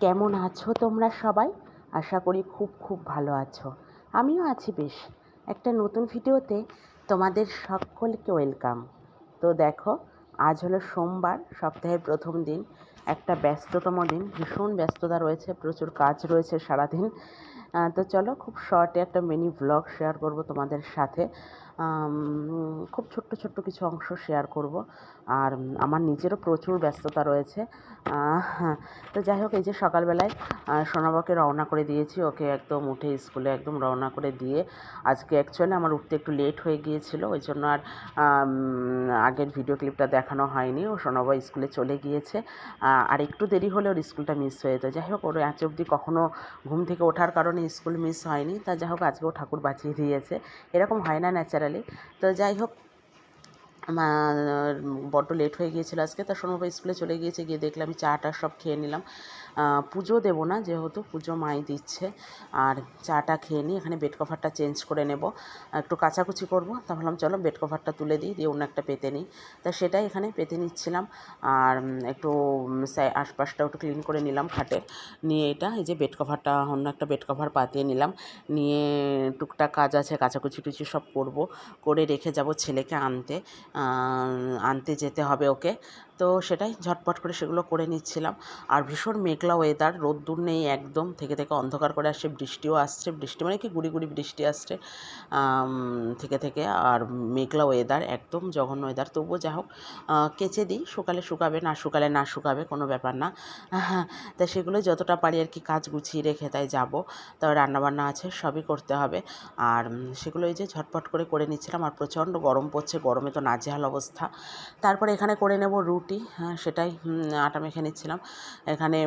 কেমন আছো তোমরা সবাই? আশা করি খুব ভালো আছো। আমিও আছি বেশ। একটা নতুন ভিডিওতে তোমাদের সকলকে ওয়েলকাম। তো দেখো, আজ হলো সোমবার, সপ্তাহের প্রথম দিন। একটা ব্যস্ততম দিন, ভীষণ ব্যস্ততা রয়েছে, প্রচুর কাজ রয়েছে সারাদিন। তো চলো, খুব শর্টে একটা মিনি ভ্লগ শেয়ার করব তোমাদের সাথে। খুব ছোট্ট কিছু অংশ শেয়ার করব। আর আমার নিজেরও প্রচুর ব্যস্ততা রয়েছে। হ্যাঁ, তো যাই হোক, এই যে সকালবেলায় সোনাবাকে রওনা করে দিয়েছি, ওকে একদম উঠে স্কুলে একদম রওনা করে দিয়ে আজকে অ্যাকচুয়ালি আমার উঠতে একটু লেট হয়ে গিয়েছিল, ওই জন্য আর আগের ভিডিও ক্লিপটা দেখানো হয়নি। ও সোনাবা স্কুলে চলে গিয়েছে, আর একটু দেরি হলে ওর স্কুলটা মিস হয়ে যেত। যাই হোক, ওর আজ অবধি কখনও ঘুম থেকে ওঠার কারণে স্কুল মিস হয়নি। তা যাই হোক, আজকেও ঠাকুর বাঁচিয়ে দিয়েছে, এরকম হয় না ন্যাচারালি। তো যাই হোক, বড্ড লেট হয়ে গিয়েছিল আজকে। তা সোনাবা স্কুলে চলে গিয়েছে, গিয়ে দেখলাম আমি চাটা সব খেয়ে নিলাম। পুজো দেবো না, যেহেতু পুজো মাই দিচ্ছে। আর চাটা খেয়ে নিই, এখানে বেড কভারটা চেঞ্জ করে নেব, একটু কাচাকুচি করবো। তা ভাবলাম চলো বেড কভারটা তুলে দিই, দিয়ে অন্য একটা পেতে নিই। তা সেটাই এখানে পেতে নিচ্ছিলাম। আর একটু আশপাশটাও একটু ক্লিন করে নিলাম খাটে, নিয়ে এটা এই যে বেড কভারটা, অন্য একটা বেড কভার পাতিয়ে নিলাম। নিয়ে টুকটাক কাজ আছে, কাচাকুচি টুচি সব করব, করে রেখে যাব ছেলেকে আনতে যেতে হবে ওকে। তো সেটাই ঝটপট করে সেগুলো করে নিচ্ছিলাম। আর ভীষণ মেঘলা ওয়েদার, রোদ্দুর নেই একদম, থেকে অন্ধকার করে আসছে, বৃষ্টিও আসছে, বৃষ্টি মানে কি গুড়ি বৃষ্টি আসছে থেকে। আর মেঘলা ওয়েদার, একদম জঘন্য ওয়েদার। তবুও যা হোক, কেচে দিই, শুকালে শুকাবে, না শুকালে না শুকাবে, কোনো ব্যাপার না। হ্যাঁ, তাই সেগুলো যতটা পারি আর কি কাজ গুছিয়ে রেখে তাই যাব। তবে রান্নাবান্না আছে, সবই করতে হবে। আর সেগুলো এই যে ঝটপট করে নিচ্ছিলাম। আর প্রচণ্ড গরম পড়ছে, গরমে তো নাজেহাল অবস্থা। তারপরে এখানে করে নেব রুটি, হ্যাঁ সেটাই আটা মেখে নিচ্ছিলাম। এখানে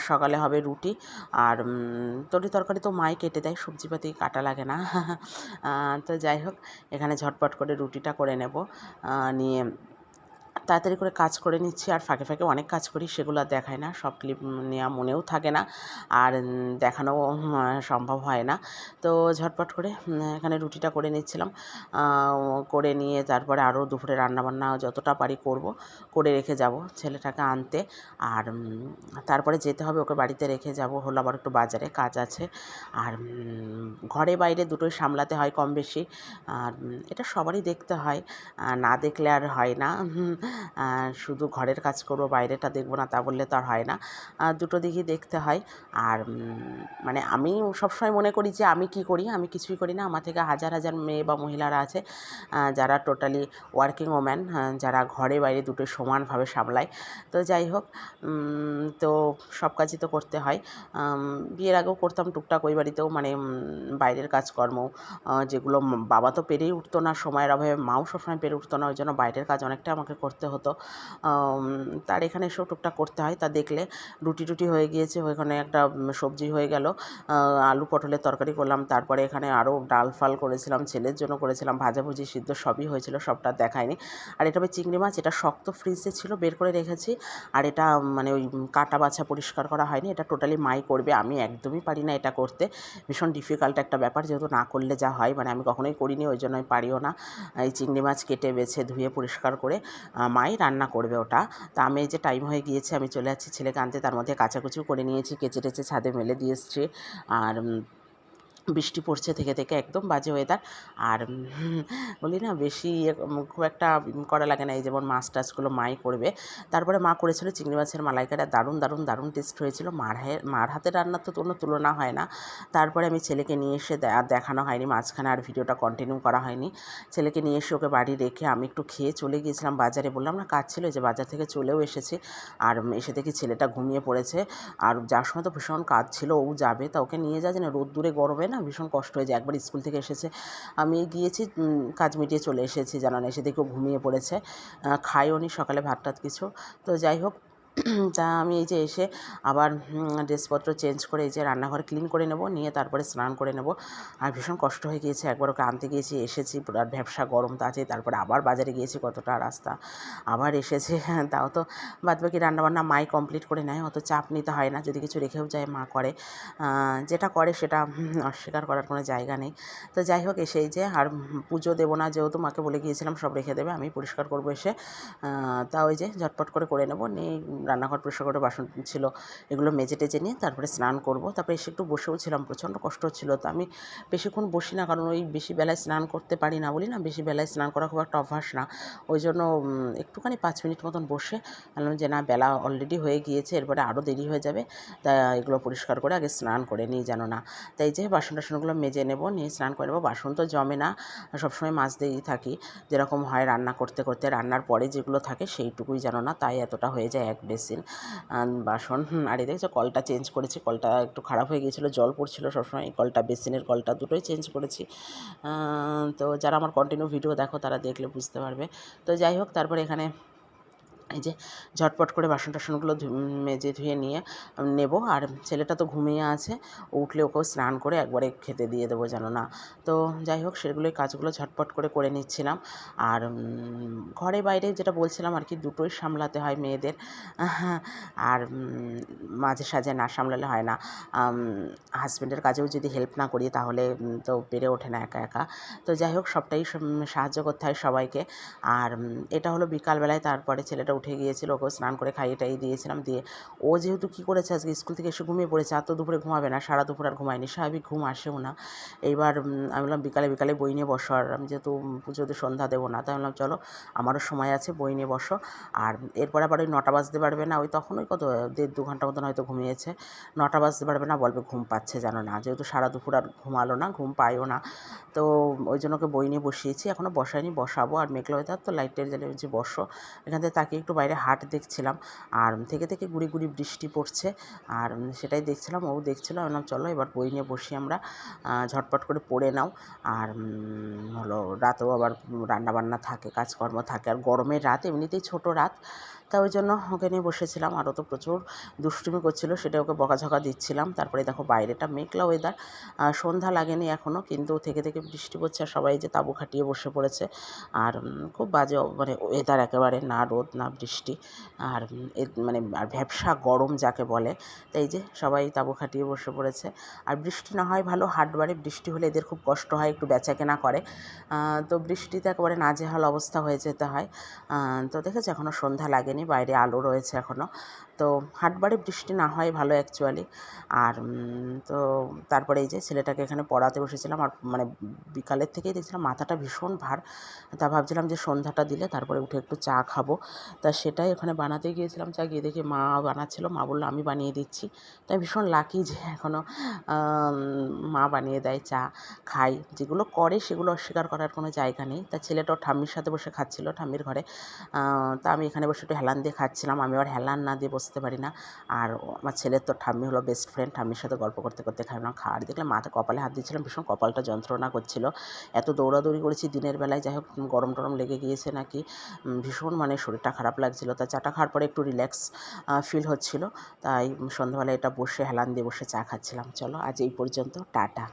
সকালে হবে রুটি। আর তরকারি তো মাই কেটে দেয়, সবজিপাতি কাটা লাগে না। তো যাই হোক, এখানে ঝটপট করে রুটিটা করে নেব, নিয়ে তাড়াতাড়ি করে কাজ করে নিচ্ছি। আর ফাঁকে অনেক কাজ করি, সেগুলো আর দেখাই না, সব ক্লিপ নেওয়া মনেও থাকে না, আর দেখানোও সম্ভব হয় না। তো ঝটপট করে এখানে রুটিটা করে নিচ্ছিলাম। করে নিয়ে তারপরে আরও দুপুরে রান্নাবান্না যতটা পারি করব, করে রেখে যাব ছেলেটাকে আনতে। আর তারপরে যেতে হবে, ওকে বাড়িতে রেখে যাব, হলো আবার একটু বাজারে কাজ আছে। আর ঘরে বাইরে দুটোই সামলাতে হয় কম বেশি। আর এটা সবারই দেখতে হয়, না দেখলে আর হয় না। শুধু ঘরের কাজ করবো, বাইরেটা দেখবো না, তা বললে তো আর হয় না। দুটো দিকই দেখতে হয়। আর মানে আমি সবসময় মনে করি যে আমি কি করি, আমি কিছুই করি না। আমার থেকে হাজার মেয়ে বা মহিলারা আছে যারা টোটালি ওয়ার্কিং ওম্যান, যারা ঘরে বাইরে দুটো সমানভাবে সামলায়। তো যাই হোক, তো সব কাজই তো করতে হয়। বিয়ের আগেও করতাম টুকটাক ওই বাড়িতেও, মানে বাইরের কাজকর্ম যেগুলো বাবা তো পেরেই উঠতো না, সময়ের অভাবে মাও সবসময় পেরে উঠতো না, ওই জন্য বাইরের কাজ অনেকটা আমাকে করতে হতো। তার এখানে এসেও টুকটাক করতে হয়। তা দেখলে রুটি হয়ে গিয়েছে, ওইখানে একটা সবজি হয়ে গেল, আলু পটলের তরকারি করলাম। তারপরে এখানে আরও ডাল ফাল করেছিলাম, ছেলের জন্য করেছিলাম, ভাজাভুজি সিদ্ধ সবই হয়েছিল, সবটা দেখায়নি। আর এটা চিংড়ি মাছ, এটা শক্ত ফ্রিজে ছিল, বের করে রেখেছি। আর এটা মানে ওই কাটা বাছা পরিষ্কার করা হয়নি, এটা টোটালি মাই করবে, আমি একদমই পারি না এটা করতে। ভীষণ ডিফিকাল্ট একটা ব্যাপার, যেহেতু না করলে যা হয়, মানে আমি কখনোই করিনি, ওই জন্য আমি পারিও না। এই চিংড়ি মাছ কেটে বেছে ধুয়ে পরিষ্কার করে মাই রান্না করবে ওটা। তা আমি এই যে টাইম হয়ে গিয়েছে, আমি চলে যাচ্ছি ছেলেকে আনতে। তার মধ্যে কাচাকুচিও করে নিয়েছি, কেচে টেচে ছাদে মেলে দিয়ে এসছি। আর বৃষ্টি পড়ছে থেকে একদম বাজে ওয়েদার। আর বলি না, বেশি খুব একটা করা লাগে না। এই যেমন মাছ টাছগুলো মাই করবে। তারপরে মা করেছিল চিংড়ি মাছের মালাইকাটা, দারুণ টেস্ট হয়েছিল। মার হাতের রান্নার তো কোনো তুলনা হয় না। তারপরে আমি ছেলেকে নিয়ে এসে আর দেখানো হয়নি, মাঝখানে আর ভিডিওটা কন্টিনিউ করা হয়নি। ছেলেকে নিয়ে এসে ওকে বাড়ি রেখে আমি একটু খেয়ে চলে গিয়েছিলাম বাজারে। বললাম না কাজ ছিল, যে বাজার থেকে চলেও এসেছি। আর এসে দেখি ছেলেটা ঘুমিয়ে পড়েছে। আর যার সময় তো ভীষণ কাজ ছিল, ও যাবে, তা ওকে নিয়ে যাচ্ছে না, রোদ্দুরে গরমে না ভীষণ কষ্ট হয়ে যায়। একবার স্কুল থেকে এসেছে, আমি গিয়েছি কাজ মিটিয়ে চলে এসেছি, জানান এসে দেখি ও ঘুমিয়ে পড়েছে, খাইও নি সকালে ভাত টাত কিছু। তো যাই হোক, তা আমি এই যে এসে আবার ড্রেসপত্র চেঞ্জ করে এই যে রান্নাঘর ক্লিন করে নেব, নিয়ে তারপরে স্নান করে নেব। আর ভীষণ কষ্ট হয়ে গিয়েছে, একবার ওকে আনতে গিয়েছি, এসেছি, আর ভ্যাবসা গরম তো আছে। তারপরে আবার বাজারে গিয়েছি, কতটা রাস্তা, আবার এসেছে। তাও তো বাদবাকি রান্নাবান্না মাই কমপ্লিট করে নেয়, অত চাপ নিতে হয় না। যদি কিছু রেখেও যায় মা করে, যেটা করে সেটা অস্বীকার করার কোনো জায়গা নেই। তো যাই হোক, এসেই যে আর পুজো দেবো না, যেহেতু মাকে বলে গিয়েছিলাম সব রেখে দেবে, আমি পরিষ্কার করবো এসে। তা ওই যে ঝটপট করে নেব, নিয়ে রান্নাঘর পরিষ্কার করে বাসন ছিল এগুলো মেজে টেজে নিয়ে তারপরে স্নান করব। তারপরে এসে একটু বসেও ছিলাম, প্রচণ্ড কষ্ট হচ্ছিলো। তো আমি বেশিক্ষণ বসি না, কারণ ওই বেশি বেলায় স্নান করতে পারি না, বলি না বেশি বেলায় স্নান করা খুব একটা অভ্যাস না। ওই জন্য একটুখানি 5 মিনিট মতন বসে ভাবলাম যে না, বেলা অলরেডি হয়ে গিয়েছে, এরপরে আরও দেরি হয়ে যাবে, তা এগুলো পরিষ্কার করে আগে স্নান করে নিই যেন না। তাই যে বাসন টাসনগুলো মেজে নেব, নিয়ে স্নান করে নেবো। বাসন তো জমে না, সবসময় মাজতেই থাকি, যেরকম হয় রান্না করতে করতে, রান্নার পরে যেগুলো থাকে সেইটুকুই যেন না, তাই এতটা হয়ে যায় এক বেসিন বাসন। আর এই দেখছো কলটা চেঞ্জ করেছি, কলটা একটু খারাপ হয়ে গিয়েছিলো, জল পড়ছিলো সবসময়, এই কলটা বেসিনের কলটা দুটোই চেঞ্জ করেছি। তো যারা আমার কন্টিনিউ ভিডিও দেখো তারা দেখলে বুঝতে পারবে। তো যাই হোক, তারপরে এখানে এই যে ঝটপট করে বাসন টাসনগুলো মেজে ধুয়ে নিয়ে নেব। আর ছেলেটা তো ঘুমিয়ে আছে, ও উঠলে ওকেও স্নান করে একবারে খেতে দিয়ে দেবো যেন না। তো যাই হোক, সেগুলোই কাজগুলো ঝটপট করে নিচ্ছিলাম। আর ঘরে বাইরে যেটা বলছিলাম আর কি, দুটোই সামলাতে হয় মেয়েদের, আর মাঝে সাঝে না সামলালে হয় না। হাজব্যান্ডের কাজেও যদি হেল্প না করি তাহলে তো পেরে ওঠে না একা একা। তো যাই হোক, সবটাই সাহায্য করতে হয় সবাইকে। আর এটা হলো বিকালবেলায়। তারপরে ছেলেটা উঠে গিয়েছিল, ওকেও স্নান করে খাইয়ে টাইয়ে দিয়েছিলাম। দিয়ে ও যেহেতু কী করেছে, আজকে স্কুল থেকে এসে ঘুমিয়ে পড়েছে, আর তো দুপুরে ঘুমাবে না, সারা দুপুর আর ঘুমায়নি, স্বাভাবিক ঘুম আসেও না। এইবার আমি বললাম বিকালে বই নিয়ে বসো, আর আমি যেহেতু পুজোতে সন্ধ্যা দেবো না, তাই বললাম চলো আমারও সময় আছে, বই নিয়ে বসো। আর এরপর আবার ওই 9টা বাজতে পারবে না, ওই তখন ওই কত 1.5-2 ঘন্টা মতন হয়তো ঘুমিয়েছে। 9টা বাজতে পারবে না, বলবে ঘুম পাচ্ছে যেন না, যেহেতু সারা দুপুর আর ঘুমালো না, ঘুম পায়ও না। তো ওই জন্য ওকে বই নিয়ে বসিয়েছি, এখনও বসাইনি, বসাবো। আর মেঘলা ওয়েদার তো, লাইটের জ্বালিয়ে যে বসো। এখান থেকে তাকিয়ে একটু বাইরে হাট দেখছিলাম, আর থেকে গুড়ি গুড়ি বৃষ্টি পড়ছে, আর সেটাই দেখছিলাম, ও দেখছিল। আমি বললাম চলো এবার বই নিয়ে বসি আমরা, ঝটপট করে পড়ে নাও। আর হলো রাতেও আবার রান্নাবান্না থাকে, কাজকর্ম থাকে, আর গরমের রাত, এমনিতেই ছোট রাত, তা ওই জন্য ওকে নিয়ে বসেছিলাম। আর ও তো প্রচুর দুষ্টুমি করছিল, সেটা ওকে বকাঝকা দিচ্ছিলাম। তারপরে দেখো বাইরেটা মেঘলা ওয়েদার, সন্ধ্যা লাগেনি এখনও, কিন্তু থেকে বৃষ্টি পড়ছে, আর সবাই যে তাঁবু খাটিয়ে বসে পড়েছে। আর খুব বাজে মানে ওয়েদার একেবারে, না রোদ না বৃষ্টি, আর মানে আর ভ্যাপসা গরম যাকে বলে। তাই যে সবাই তাঁবু খাটিয়ে বসে পড়েছে। আর বৃষ্টি না হয় ভালো, হাট বারে, বৃষ্টি হলে এদের খুব কষ্ট হয়, একটু বেচাকেনা করে। তো বৃষ্টিতে একেবারে নাজেহাল অবস্থা হয়ে যেতে হয়। তো দেখেছো এখনও সন্ধ্যা লাগেনি, বাইরে আলো রয়েছে এখনও। তো হাটবারে বৃষ্টি না হয় ভালো অ্যাকচুয়ালি। আর তো তারপরে এই যে ছেলেটাকে এখানে পড়াতে বসেছিলাম, আর মানে বিকালের থেকেই দেখছিলাম মাথাটা ভীষণ ভার। তা ভাবছিলাম যে সন্ধ্যাটা দিলে তারপরে উঠে একটু চা খাবো। তা সেটাই ওখানে বানাতে গিয়েছিলাম চা, গিয়ে দেখি মা বানাচ্ছিল, মা বললো আমি বানিয়ে দিচ্ছি। তাই ভীষণ লাকি যে এখনও মা বানিয়ে দেয়, চা খাই। যেগুলো করে সেগুলো অস্বীকার করার কোনো জায়গা নেই। তা ছেলেটাও ঠাম্মির সাথে বসে খাচ্ছিল, ঠাম্মির ঘরে। তা আমি এখানে বসে একটু হেলান দিয়ে খাচ্ছিলাম, আমি আবার হেলান না দিয়ে বসতে পারি না। আর আমার ছেলের তো ঠাম্মি হলো বেস্ট ফ্রেন্ড, ঠাম্মির সাথে গল্প করতে করতে খাইলাম। খাওয়ার দেখলাম মাথা কপালে হাত দিচ্ছিলাম, ভীষণ কপালটা যন্ত্রণা করছিল, এত দৌড়াদৌড়ি করেছি দিনের বেলায়। যাই হোক, গরম টরম লেগে গিয়েছে নাকি, ভীষণ মানে শরীরটা খারাপ লাগছিল। তা চাটা খাওয়ার পরে একটু রিল্যাক্স ফিল হচ্ছিল, তাই সন্ধ্যাবেলায় এটা বসে হেলান দিয়ে বসে চা খাচ্ছিলাম। চলো আজ এই পর্যন্ত, টাটা।